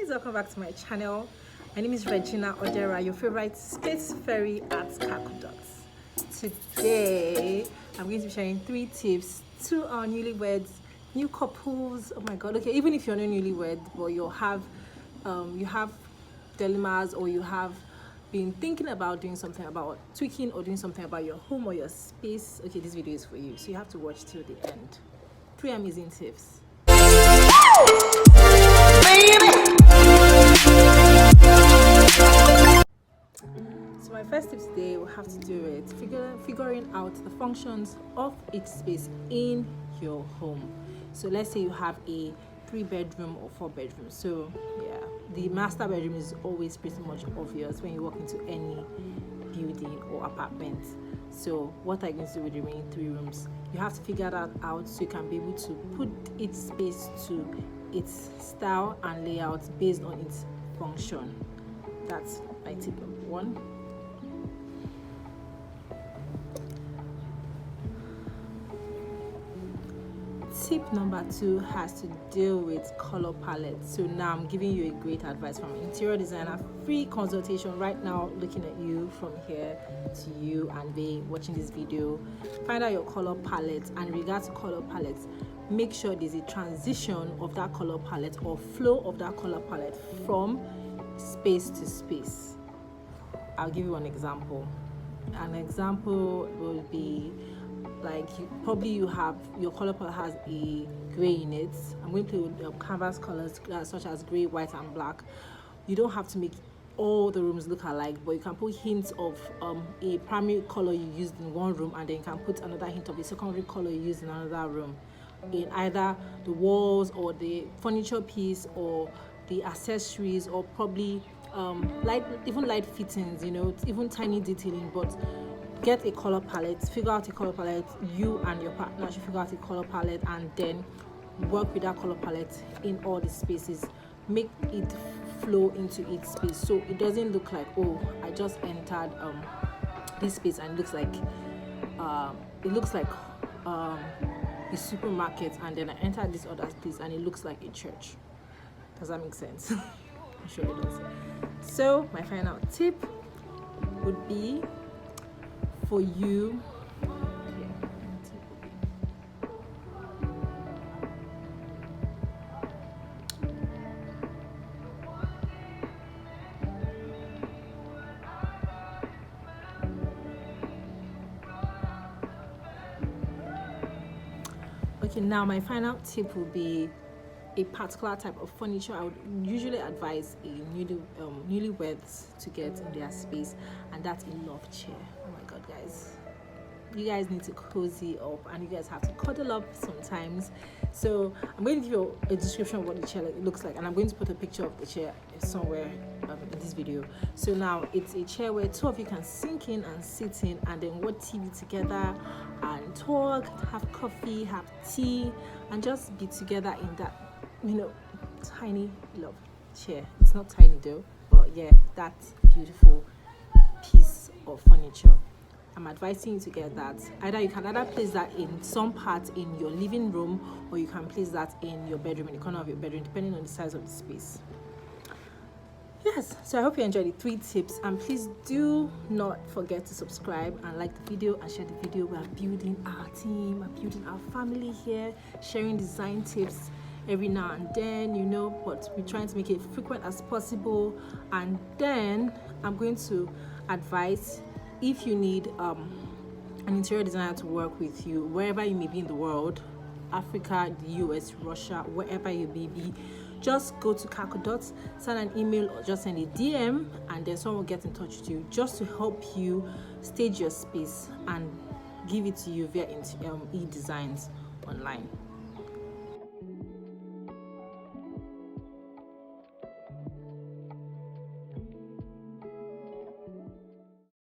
guys, welcome back to my channel. My name is Regina Odera, your favorite space fairy at Kakudots. Today I'm going to be sharing 3 tips to our newlyweds, new couples. Oh my god, okay, even if you're not newlywed but you have dilemmas, or you have been thinking about doing something about tweaking or doing something about your home or your space, okay, this video is for you, so you have to watch till the end. 3 amazing tips. So my first tip today will have to do with figuring out the functions of each space in your home. So let's say you have a 3-bedroom or 4-bedroom. So yeah, the master bedroom is always pretty much obvious when you walk into any building or apartment. So what are you going to do with the remaining 3 rooms? You have to figure that out so you can be able to put each space to its style and layout based on its function. That's my tip number 1. Tip number 2 has to deal with color palette. So now I'm giving you a great advice from an interior designer, free consultation right now, looking at you from here to you and they watching this video. Find out your color palette, and in regards to color palettes, make sure there's a transition of that color palette or flow of that color palette from space to space. I'll give you an example. An example will be like you have your color palette has a gray in it. I'm going to play with canvas colors such as gray, white and black. You don't have to make all the rooms look alike, but you can put hints of a primary color you used in one room, and then you can put another hint of a secondary color you used in another room, in either the walls or the furniture piece or the accessories, or probably light fittings, even tiny detailing. But get a color palette, figure out a color palette. You and your partner should figure out a color palette and then work with that color palette in all the spaces. Make it flow into each space so it doesn't look like, oh, I just entered this space and it looks like a supermarket, and then I entered this other place and it looks like a church. Does that make sense? I'm sure it does. So my final tip would be for you, okay, now my final tip will be a particular type of furniture I would usually advise a newlyweds to get in their space, and that's a love chair. Oh my god, guys, you guys need to cozy up and you guys have to cuddle up sometimes. So I'm going to give you a description of what the chair looks like, and I'm going to put a picture of the chair somewhere in this video. So now it's a chair where 2 of you can sink in and sit in and then watch TV together and talk, have coffee, have tea, and just be together in that tiny love chair. It's not tiny though, but yeah, that beautiful piece of furniture. I'm advising you to get that. You can either place that in some part in your living room, or you can place that in your bedroom, in the corner of your bedroom, depending on the size of the space. Yes, so I hope you enjoyed the 3 tips, and please do not forget to subscribe and like the video and share the video. We are building our team, we're building our family here, sharing design tips every now and then, but we're trying to make it frequent as possible. And then I'm going to advise, if you need an interior designer to work with you wherever you may be in the world, Africa, the US, Russia, wherever you may be, just go to Kakudots, send an email or just send a DM, and then someone will get in touch with you just to help you stage your space and give it to you via e-designs online.